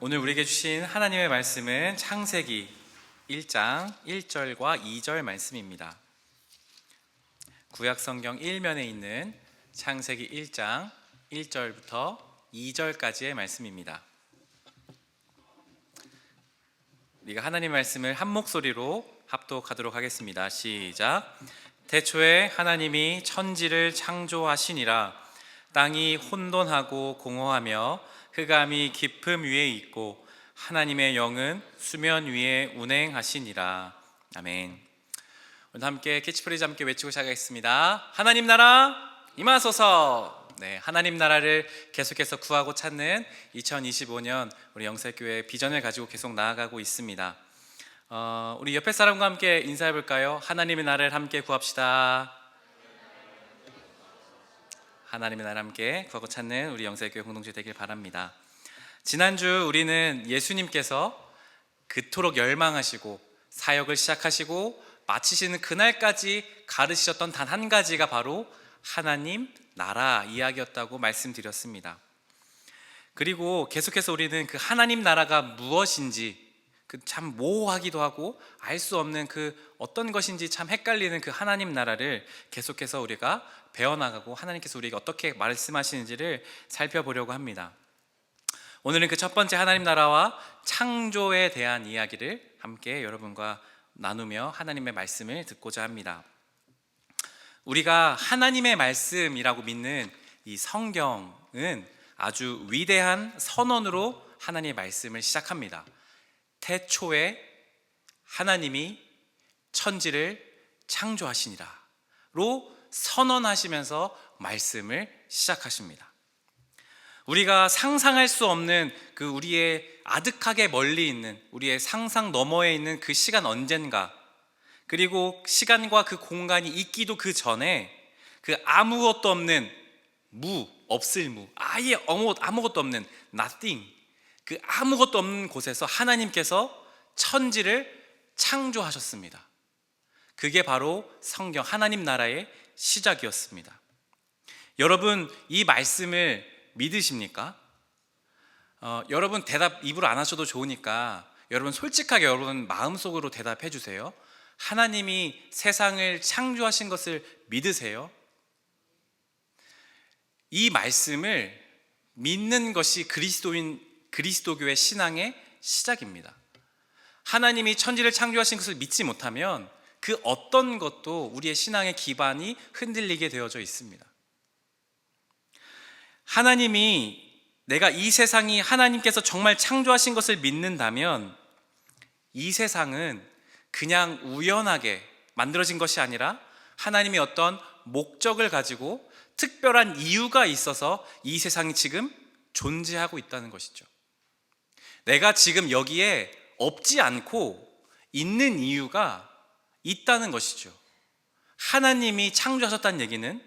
오늘 우리에게 주신 하나님의 말씀은 창세기 1장 1절과 2절 말씀입니다. 구약성경 1면에 있는 창세기 1장 1절부터 2절까지의 말씀입니다. 우리가 하나님의 말씀을 한 목소리로 합독하도록 하겠습니다. 시작. 태초에 하나님이 천지를 창조하시니라. 땅이 혼돈하고 공허하며 흑암이 깊음 위에 있고 하나님의 영은 수면 위에 운행하시니라. 아멘. 오늘 함께 캐치프레이즈 함께 외치고 시작하겠습니다. 하나님 나라 임하소서. 네, 하나님 나라를 계속해서 구하고 찾는 2025년 우리 영세교회 비전을 가지고 계속 나아가고 있습니다. 우리 옆에 사람과 함께 인사해 볼까요? 하나님의 나라를 함께 구합시다. 하나님의 나라 함께 구하고 찾는 우리 영세교회 공동체 되길 바랍니다. 지난주 우리는 예수님께서 그토록 열망하시고 사역을 시작하시고 마치시는 그날까지 가르치셨던 단 한 가지가 바로 하나님 나라 이야기였다고 말씀드렸습니다. 그리고 계속해서 우리는 그 하나님 나라가 무엇인지 참 모호하기도 하고 알 수 없는 그 어떤 것인지 참 헷갈리는 그 하나님 나라를 계속해서 우리가 배워나가고 하나님께서 우리에게 어떻게 말씀하시는지를 살펴보려고 합니다. 오늘은 그 첫 번째 하나님 나라와 창조에 대한 이야기를 함께 여러분과 나누며 하나님의 말씀을 듣고자 합니다. 우리가 하나님의 말씀이라고 믿는 이 성경은 아주 위대한 선언으로 하나님의 말씀을 시작합니다. 태초에 하나님이 천지를 창조하시니라 로 선언하시면서 말씀을 시작하십니다. 우리가 상상할 수 없는 그 우리의 아득하게 멀리 있는 우리의 상상 너머에 있는 그 시간 언젠가, 그리고 시간과 그 공간이 있기도 그 전에 그 아무것도 없는 없을 무, 아예 아무것도 없는 nothing, 그 아무것도 없는 곳에서 하나님께서 천지를 창조하셨습니다. 그게 바로 성경 하나님 나라의 시작이었습니다. 여러분, 이 말씀을 믿으십니까? 여러분 대답 입으로 안 하셔도 좋으니까 여러분 솔직하게 여러분 마음속으로 대답해 주세요. 하나님이 세상을 창조하신 것을 믿으세요? 이 말씀을 믿는 것이 그리스도교의 신앙의 시작입니다. 하나님이 천지를 창조하신 것을 믿지 못하면 그 어떤 것도 우리의 신앙의 기반이 흔들리게 되어져 있습니다. 하나님이 내가 이 세상이 하나님께서 정말 창조하신 것을 믿는다면 이 세상은 그냥 우연하게 만들어진 것이 아니라 하나님이 어떤 목적을 가지고 특별한 이유가 있어서 이 세상이 지금 존재하고 있다는 것이죠. 내가 지금 여기에 없지 않고 있는 이유가 있다는 것이죠. 하나님이 창조하셨다는 얘기는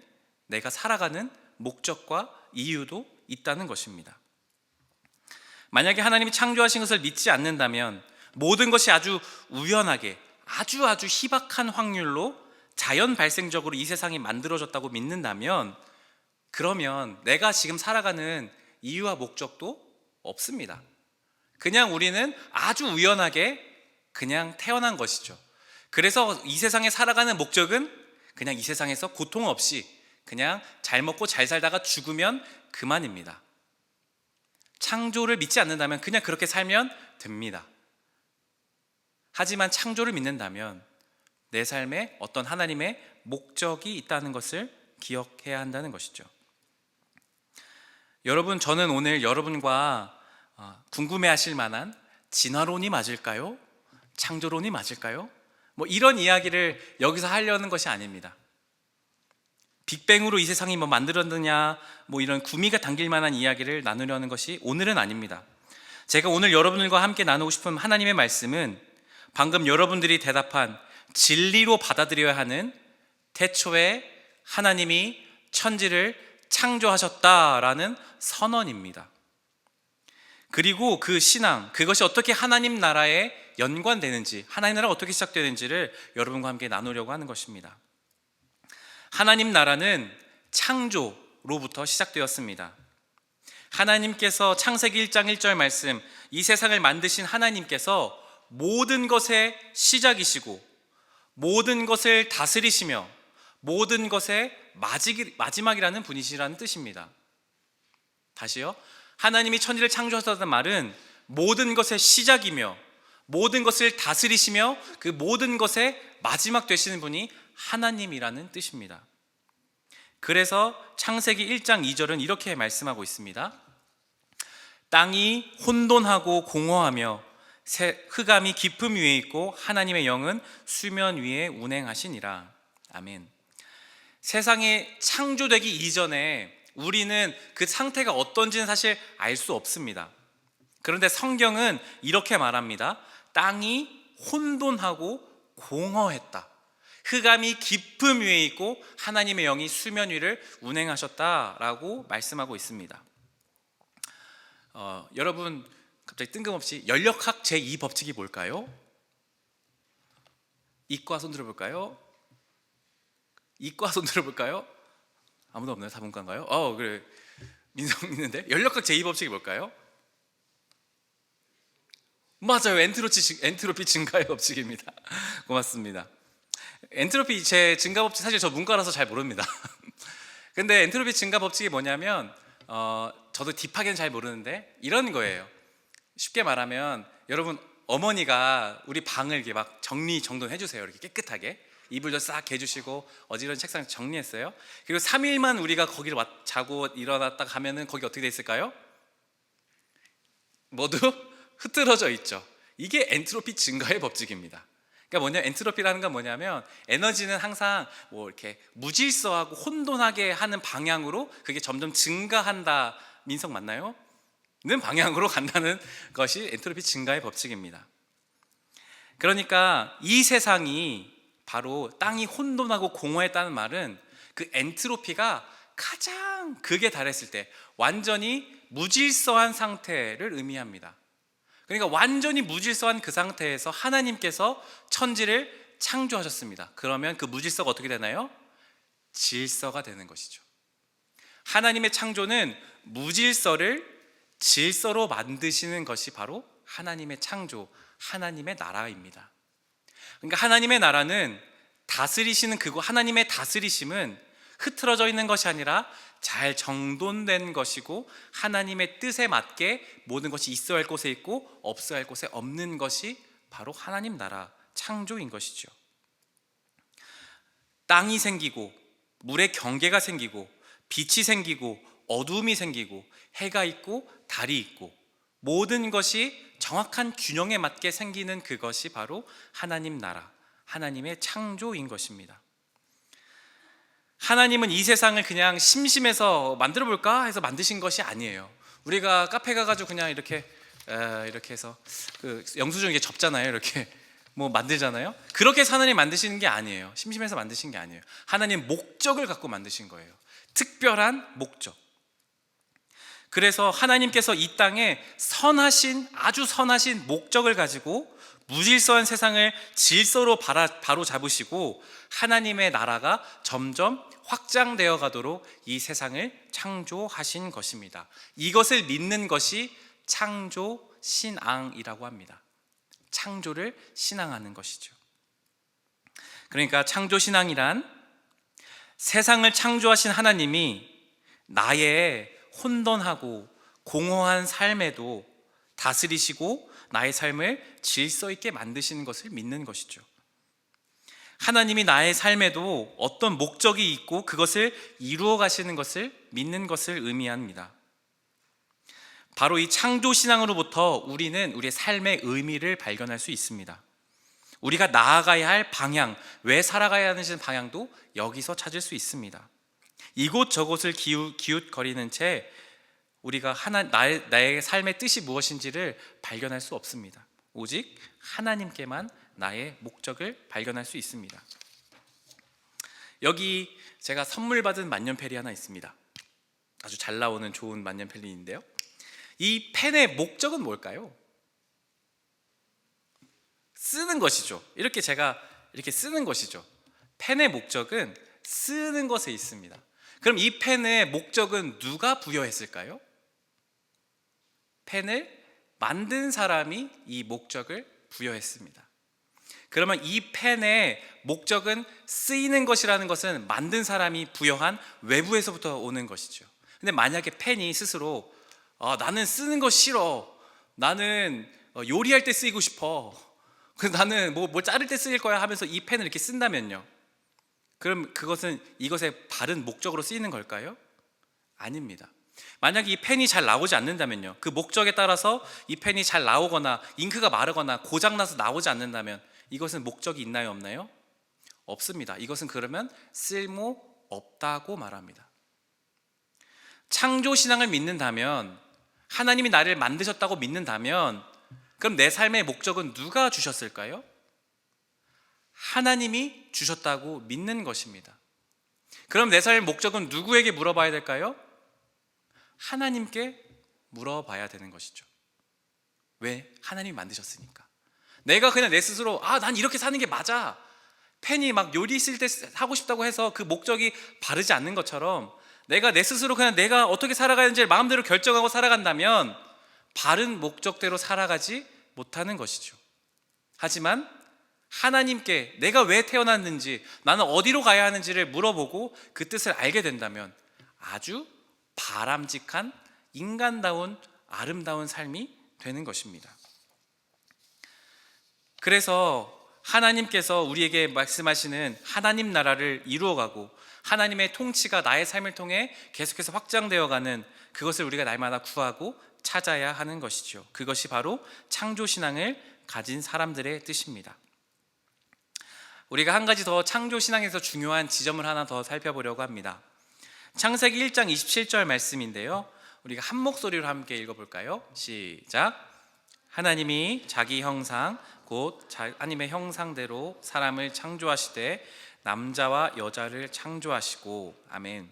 내가 살아가는 목적과 이유도 있다는 것입니다. 만약에 하나님이 창조하신 것을 믿지 않는다면 모든 것이 아주 우연하게 아주 희박한 확률로 자연 발생적으로 이 세상이 만들어졌다고 믿는다면 그러면 내가 지금 살아가는 이유와 목적도 없습니다. 그냥 우리는 아주 우연하게 그냥 태어난 것이죠. 그래서 이 세상에 살아가는 목적은 그냥 이 세상에서 고통 없이 그냥 잘 먹고 잘 살다가 죽으면 그만입니다. 창조를 믿지 않는다면 그냥 그렇게 살면 됩니다. 하지만 창조를 믿는다면 내 삶에 어떤 하나님의 목적이 있다는 것을 기억해야 한다는 것이죠. 여러분, 저는 오늘 여러분과 궁금해하실 만한 진화론이 맞을까요? 창조론이 맞을까요? 이런 이야기를 여기서 하려는 것이 아닙니다. 빅뱅으로 이 세상이 만들어졌느냐 이런 구미가 당길 만한 이야기를 나누려는 것이 오늘은 아닙니다. 제가 오늘 여러분들과 함께 나누고 싶은 하나님의 말씀은 방금 여러분들이 대답한 진리로 받아들여야 하는 태초에 하나님이 천지를 창조하셨다라는 선언입니다. 그리고 그 신앙, 그것이 어떻게 하나님 나라에 연관되는지, 하나님 나라가 어떻게 시작되는지를 여러분과 함께 나누려고 하는 것입니다. 하나님 나라는 창조로부터 시작되었습니다. 하나님께서 창세기 1장 1절 말씀, 이 세상을 만드신 하나님께서 모든 것의 시작이시고 모든 것을 다스리시며 모든 것의 마지막이라는 분이시라는 뜻입니다. 다시요. 하나님이 천지를 창조하셨다는 말은 모든 것의 시작이며 모든 것을 다스리시며 그 모든 것의 마지막 되시는 분이 하나님이라는 뜻입니다. 그래서 창세기 1장 2절은 이렇게 말씀하고 있습니다. 땅이 혼돈하고 공허하며 흑암이 깊음 위에 있고 하나님의 영은 수면 위에 운행하시니라. 아멘. 세상이 창조되기 이전에 우리는 그 상태가 어떤지는 사실 알 수 없습니다. 그런데 성경은 이렇게 말합니다. 땅이 혼돈하고 공허했다. 흑암이 깊음 위에 있고 하나님의 영이 수면 위를 운행하셨다라고 말씀하고 있습니다. 여러분 갑자기 뜬금없이 연력학 제2법칙이 뭘까요? 이과 손 들어볼까요? 이과 손 들어볼까요? 아무도 없나요? 다문과인가요? 그래. 민성 있는데 연력학 제2법칙이 뭘까요? 맞아요. 엔트로피 증가의 법칙입니다. 고맙습니다. 엔트로피 제 증가 법칙, 사실 저 문과라서 잘 모릅니다. 근데 엔트로피 증가 법칙이 뭐냐면 저도 딥하게는 잘 모르는데 이런 거예요. 쉽게 말하면 여러분 어머니가 우리 방을 이렇게 막 정돈해 주세요. 이렇게 깨끗하게 이불도 싹 개주시고 어지러운 책상 정리했어요. 그리고 3일만 우리가 거기를 자고 일어났다 가면은 거기 어떻게 돼 있을까요? 모두 흐트러져 있죠. 이게 엔트로피 증가의 법칙입니다. 그러니까 엔트로피라는 건 뭐냐면 에너지는 항상 뭐 이렇게 무질서하고 혼돈하게 하는 방향으로 그게 점점 증가한다. 민석 맞나요? 는 방향으로 간다는 것이 엔트로피 증가의 법칙입니다. 그러니까 이 세상이 바로 땅이 혼돈하고 공허했다는 말은 그 엔트로피가 가장 극에 달했을 때 완전히 무질서한 상태를 의미합니다. 그러니까 완전히 무질서한 그 상태에서 하나님께서 천지를 창조하셨습니다. 그러면 그 무질서가 어떻게 되나요? 질서가 되는 것이죠. 하나님의 창조는 무질서를 질서로 만드시는 것이 바로 하나님의 창조, 하나님의 나라입니다. 그러니까 하나님의 나라는 다스리시는 하나님의 다스리심은 흐트러져 있는 것이 아니라 잘 정돈된 것이고 하나님의 뜻에 맞게 모든 것이 있어야 할 곳에 있고 없어야 할 곳에 없는 것이 바로 하나님 나라 창조인 것이죠. 땅이 생기고 물의 경계가 생기고 빛이 생기고 어두움이 생기고 해가 있고 달이 있고 모든 것이 정확한 균형에 맞게 생기는 그것이 바로 하나님 나라, 하나님의 창조인 것입니다. 하나님은 이 세상을 그냥 심심해서 만들어 볼까 해서 만드신 것이 아니에요. 우리가 카페 가가지고 그냥 이렇게 해서 그 영수증 이게 접잖아요. 이렇게 뭐 만들잖아요. 그렇게 해서 하나님 만드시는 게 아니에요. 심심해서 만드신 게 아니에요. 하나님 목적을 갖고 만드신 거예요. 특별한 목적. 그래서 하나님께서 이 땅에 아주 선하신 목적을 가지고 무질서한 세상을 질서로 바로 잡으시고 하나님의 나라가 점점 확장되어 가도록 이 세상을 창조하신 것입니다. 이것을 믿는 것이 창조 신앙이라고 합니다. 창조를 신앙하는 것이죠. 그러니까 창조 신앙이란 세상을 창조하신 하나님이 나의 혼돈하고 공허한 삶에도 다스리시고 나의 삶을 질서 있게 만드시는 것을 믿는 것이죠. 하나님이 나의 삶에도 어떤 목적이 있고 그것을 이루어 가시는 것을 믿는 것을 의미합니다. 바로 이 창조 신앙으로부터 우리는 우리의 삶의 의미를 발견할 수 있습니다. 우리가 나아가야 할 방향, 왜 살아가야 하는 방향도 여기서 찾을 수 있습니다. 이곳저곳을 기웃거리는 채 우리가 나의 삶의 뜻이 무엇인지를 발견할 수 없습니다. 오직 하나님께만 나의 목적을 발견할 수 있습니다. 여기 제가 선물 받은 만년필이 하나 있습니다. 아주 잘 나오는 좋은 만년필인데요. 이 펜의 목적은 뭘까요? 쓰는 것이죠. 제가 이렇게 쓰는 것이죠. 펜의 목적은 쓰는 것에 있습니다. 그럼 이 펜의 목적은 누가 부여했을까요? 펜을 만든 사람이 이 목적을 부여했습니다. 그러면 이 펜의 목적은 쓰이는 것이라는 것은 만든 사람이 부여한 외부에서부터 오는 것이죠. 근데 만약에 펜이 스스로 나는 쓰는 거 싫어, 나는 요리할 때 쓰이고 싶어, 나는 뭘 자를 때 쓰일 거야 하면서 이 펜을 이렇게 쓴다면요, 그럼 그것은 이것의 바른 목적으로 쓰이는 걸까요? 아닙니다. 만약에 이 펜이 잘 나오지 않는다면요, 그 목적에 따라서 이 펜이 잘 나오거나 잉크가 마르거나 고장나서 나오지 않는다면 이것은 목적이 있나요, 없나요? 없습니다. 이것은 그러면 쓸모 없다고 말합니다. 창조신앙을 믿는다면, 하나님이 나를 만드셨다고 믿는다면, 그럼 내 삶의 목적은 누가 주셨을까요? 하나님이 주셨다고 믿는 것입니다. 그럼 내 삶의 목적은 누구에게 물어봐야 될까요? 하나님께 물어봐야 되는 것이죠. 왜? 하나님이 만드셨으니까. 내가 그냥 내 스스로 난 이렇게 사는 게 맞아, 펜이 막 요리 쓸 때 하고 싶다고 해서 그 목적이 바르지 않는 것처럼, 내가 내 스스로 그냥 내가 어떻게 살아가는지를 마음대로 결정하고 살아간다면 바른 목적대로 살아가지 못하는 것이죠. 하지만 하나님께 내가 왜 태어났는지, 나는 어디로 가야 하는지를 물어보고 그 뜻을 알게 된다면 아주 바람직한, 인간다운, 아름다운 삶이 되는 것입니다. 그래서 하나님께서 우리에게 말씀하시는 하나님 나라를 이루어가고 하나님의 통치가 나의 삶을 통해 계속해서 확장되어가는 그것을 우리가 날마다 구하고 찾아야 하는 것이죠. 그것이 바로 창조신앙을 가진 사람들의 뜻입니다. 우리가 한 가지 더 창조신앙에서 중요한 지점을 하나 더 살펴보려고 합니다. 창세기 1장 27절 말씀인데요, 우리가 한 목소리로 함께 읽어볼까요? 시작. 하나님이 자기 형상 곧 하나님의 형상대로 사람을 창조하시되 남자와 여자를 창조하시고. 아멘.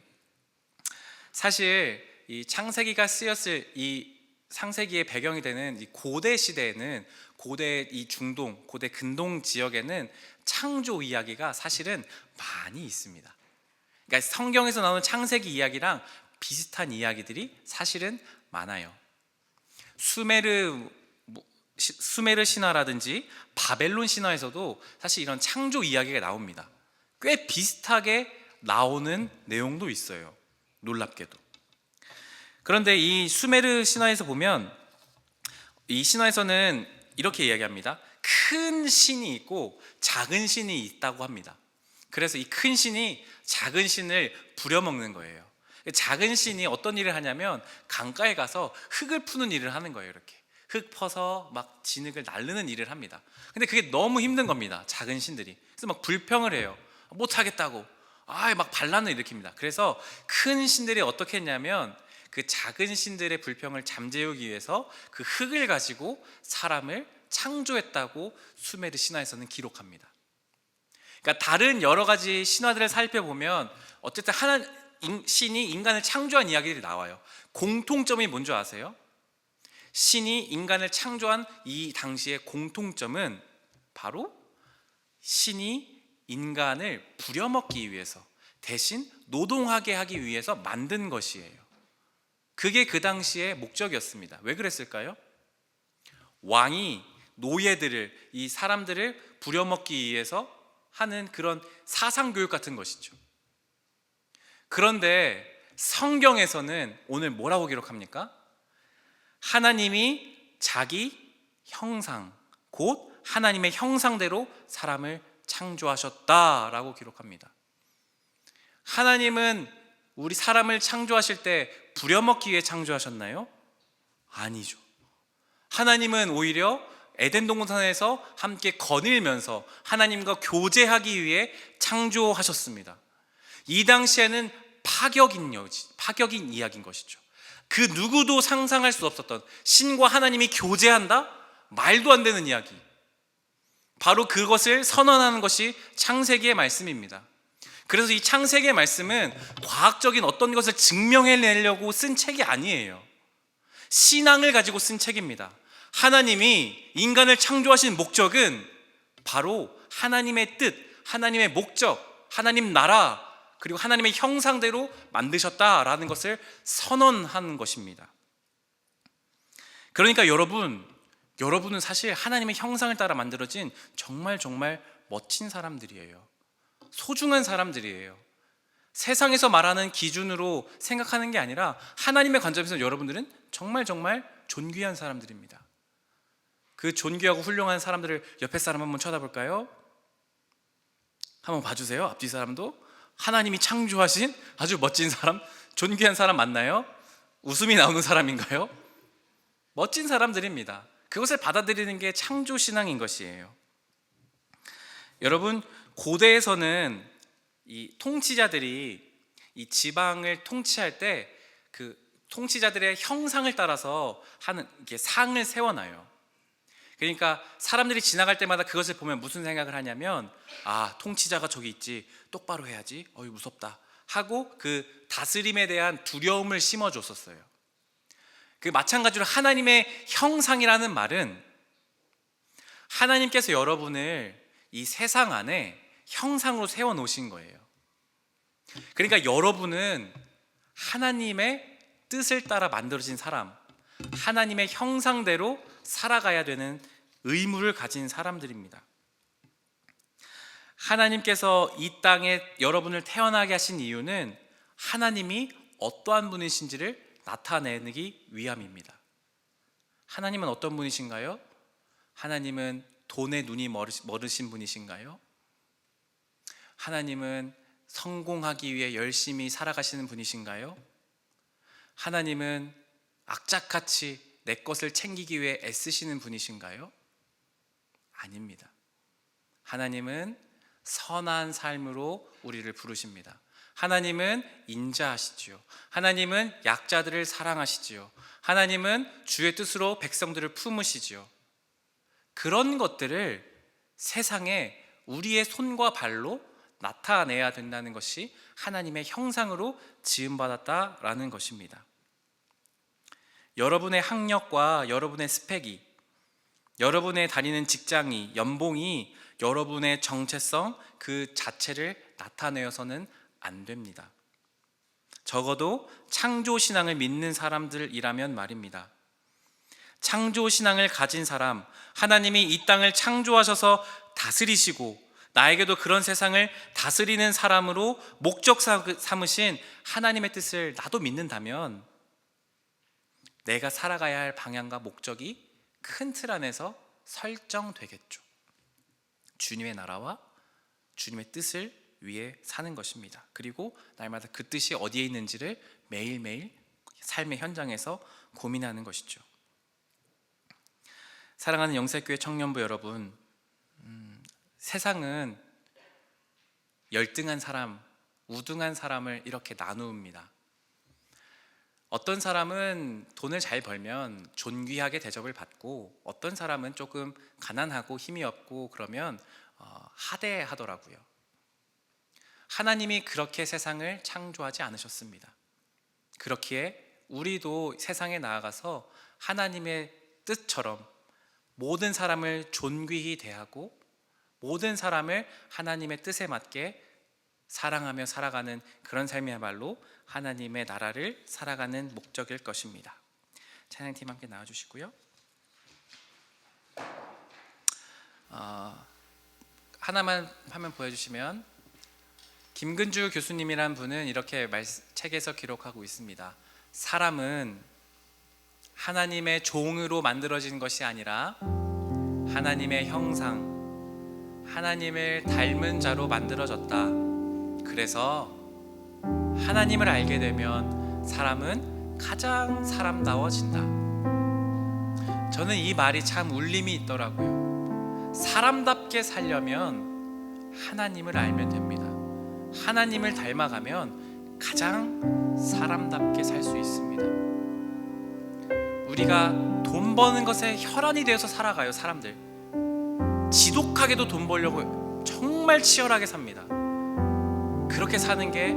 사실 이 창세기가 쓰였을 이 창세기의 배경이 되는 이 고대 시대에는, 고대 이 중동, 고대 근동 지역에는 창조 이야기가 사실은 많이 있습니다. 그러니까 성경에서 나오는 창세기 이야기랑 비슷한 이야기들이 사실은 많아요. 수메르 신화라든지 바벨론 신화에서도 사실 이런 창조 이야기가 나옵니다. 꽤 비슷하게 나오는 내용도 있어요, 놀랍게도. 그런데 이 수메르 신화에서 보면, 이 신화에서는 이렇게 이야기합니다. 큰 신이 있고 작은 신이 있다고 합니다. 그래서 이 큰 신이 작은 신을 부려먹는 거예요. 작은 신이 어떤 일을 하냐면 강가에 가서 흙을 푸는 일을 하는 거예요. 이렇게 흙 퍼서 막 진흙을 날르는 일을 합니다. 근데 그게 너무 힘든 겁니다, 작은 신들이. 그래서 막 불평을 해요. 못하겠다고 막 반란을 일으킵니다. 그래서 큰 신들이 어떻게 했냐면 그 작은 신들의 불평을 잠재우기 위해서 그 흙을 가지고 사람을 창조했다고 수메르 신화에서는 기록합니다. 그러니까 다른 여러 가지 신화들을 살펴보면 어쨌든 신이 인간을 창조한 이야기들이 나와요. 공통점이 뭔지 아세요? 신이 인간을 창조한 이 당시의 공통점은 바로 신이 인간을 부려먹기 위해서, 대신 노동하게 하기 위해서 만든 것이에요. 그게 그 당시의 목적이었습니다. 왜 그랬을까요? 왕이 노예들을, 이 사람들을 부려먹기 위해서 하는 그런 사상교육 같은 것이죠. 그런데 성경에서는 오늘 뭐라고 기록합니까? 하나님이 자기 형상, 곧 하나님의 형상대로 사람을 창조하셨다라고 기록합니다. 하나님은 우리 사람을 창조하실 때 부려먹기 위해 창조하셨나요? 아니죠. 하나님은 오히려 에덴 동산에서 함께 거닐면서 하나님과 교제하기 위해 창조하셨습니다. 이 당시에는 파격인 이야기인 것이죠. 그 누구도 상상할 수 없었던, 신과 하나님이 교제한다? 말도 안 되는 이야기. 바로 그것을 선언하는 것이 창세기의 말씀입니다. 그래서 이 창세기의 말씀은 과학적인 어떤 것을 증명해내려고 쓴 책이 아니에요. 신앙을 가지고 쓴 책입니다. 하나님이 인간을 창조하신 목적은 바로 하나님의 뜻, 하나님의 목적, 하나님 나라, 그리고 하나님의 형상대로 만드셨다라는 것을 선언하는 것입니다. 그러니까 여러분은 사실 하나님의 형상을 따라 만들어진 정말 멋진 사람들이에요. 소중한 사람들이에요. 세상에서 말하는 기준으로 생각하는 게 아니라 하나님의 관점에서 여러분들은 정말 존귀한 사람들입니다. 그 존귀하고 훌륭한 사람들을 옆에 사람 한번 쳐다볼까요? 한번 봐주세요. 앞뒤 사람도. 하나님이 창조하신 아주 멋진 사람, 존귀한 사람 맞나요? 웃음이 나오는 사람인가요? 멋진 사람들입니다. 그것을 받아들이는 게 창조신앙인 것이에요. 여러분, 고대에서는 이 통치자들이 이 지방을 통치할 때 그 통치자들의 형상을 따라서 하는 이렇게 상을 세워놔요. 그러니까 사람들이 지나갈 때마다 그것을 보면 무슨 생각을 하냐면, 아, 통치자가 저기 있지, 똑바로 해야지, 어이 무섭다 하고 그 다스림에 대한 두려움을 심어줬었어요. 그 마찬가지로 하나님의 형상이라는 말은 하나님께서 여러분을 이 세상 안에 형상으로 세워놓으신 거예요. 그러니까 여러분은 하나님의 뜻을 따라 만들어진 사람, 하나님의 형상대로 살아가야 되는 의무를 가진 사람들입니다. 하나님께서 이 땅에 여러분을 태어나게 하신 이유는 하나님이 어떠한 분이신지를 나타내기 위함입니다. 하나님은 어떤 분이신가요? 하나님은 돈에 눈이 멀으신 분이신가요? 하나님은 성공하기 위해 열심히 살아가시는 분이신가요? 하나님은 악착같이 내 것을 챙기기 위해 애쓰시는 분이신가요? 아닙니다. 하나님은 선한 삶으로 우리를 부르십니다. 하나님은 인자하시지요. 하나님은 약자들을 사랑하시지요. 하나님은 주의 뜻으로 백성들을 품으시지요. 그런 것들을 세상에 우리의 손과 발로 나타내야 된다는 것이 하나님의 형상으로 지음받았다라는 것입니다. 여러분의 학력과 여러분의 스펙이, 여러분의 다니는 직장이, 연봉이 여러분의 정체성 그 자체를 나타내어서는 안 됩니다. 적어도 창조신앙을 믿는 사람들이라면 말입니다. 창조신앙을 가진 사람, 하나님이 이 땅을 창조하셔서 다스리시고 나에게도 그런 세상을 다스리는 사람으로 목적 삼으신 하나님의 뜻을 나도 믿는다면 내가 살아가야 할 방향과 목적이 큰 틀 안에서 설정되겠죠. 주님의 나라와 주님의 뜻을 위해 사는 것입니다. 그리고 날마다 그 뜻이 어디에 있는지를 매일매일 삶의 현장에서 고민하는 것이죠. 사랑하는 영세교회 청년부 여러분, 세상은 열등한 사람, 우등한 사람을 이렇게 나누입니다. 어떤 사람은 돈을 잘 벌면 존귀하게 대접을 받고, 어떤 사람은 조금 가난하고 힘이 없고 그러면 하대하더라고요. 하나님이 그렇게 세상을 창조하지 않으셨습니다. 그렇기에 우리도 세상에 나아가서 하나님의 뜻처럼 모든 사람을 존귀히 대하고 모든 사람을 하나님의 뜻에 맞게 사랑하며 살아가는 그런 삶이야말로 하나님의 나라를 살아가는 목적일 것입니다. 찬양팀 함께 나와주시고요. 하나만 화면 보여주시면, 김근주 교수님이란 분은 이렇게 책에서 기록하고 있습니다. 사람은 하나님의 종으로 만들어진 것이 아니라 하나님의 형상, 하나님을 닮은 자로 만들어졌다. 그래서 하나님을 알게 되면 사람은 가장 사람다워진다. 저는 이 말이 참 울림이 있더라고요. 사람답게 살려면 하나님을 알면 됩니다. 하나님을 닮아가면 가장 사람답게 살 수 있습니다. 우리가 돈 버는 것에 혈안이 되어서 살아가요. 사람들 지독하게도 돈 벌려고 정말 치열하게 삽니다. 그렇게 사는 게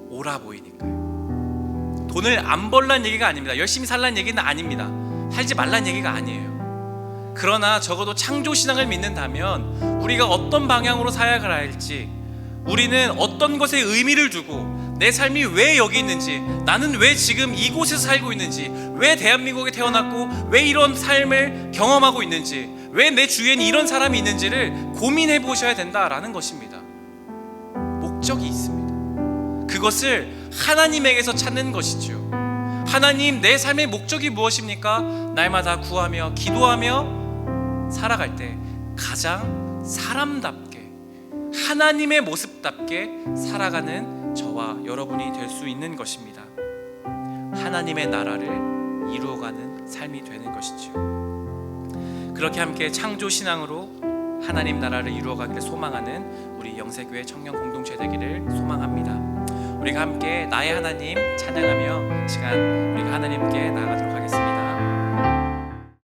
옳아 보이니까요. 돈을 안 벌란 얘기가 아닙니다. 열심히 살란 얘기는 아닙니다. 살지 말란 얘기가 아니에요. 그러나 적어도 창조신앙을 믿는다면 우리가 어떤 방향으로 사역을 할지, 우리는 어떤 것에 의미를 두고 내 삶이 왜 여기 있는지, 나는 왜 지금 이곳에서 살고 있는지, 왜 대한민국에 태어났고 왜 이런 삶을 경험하고 있는지, 왜 내 주위에는 이런 사람이 있는지를 고민해 보셔야 된다라는 것입니다. 목적이 있습니다. 그것을 하나님에게서 찾는 것이죠. 하나님, 내 삶의 목적이 무엇입니까? 날마다 구하며 기도하며 살아갈 때 가장 사람답게, 하나님의 모습답게 살아가는 저와 여러분이 될 수 있는 것입니다. 하나님의 나라를 이루어가는 삶이 되는 것이죠. 그렇게 함께 창조신앙으로 하나님 나라를 이루어가기를 소망하는 우리 영세교회 청년 공동체 되기를 소망합니다. 우리가 함께 나의 하나님 찬양하며 시간 우리가 하나님께 나아가도록 하겠습니다.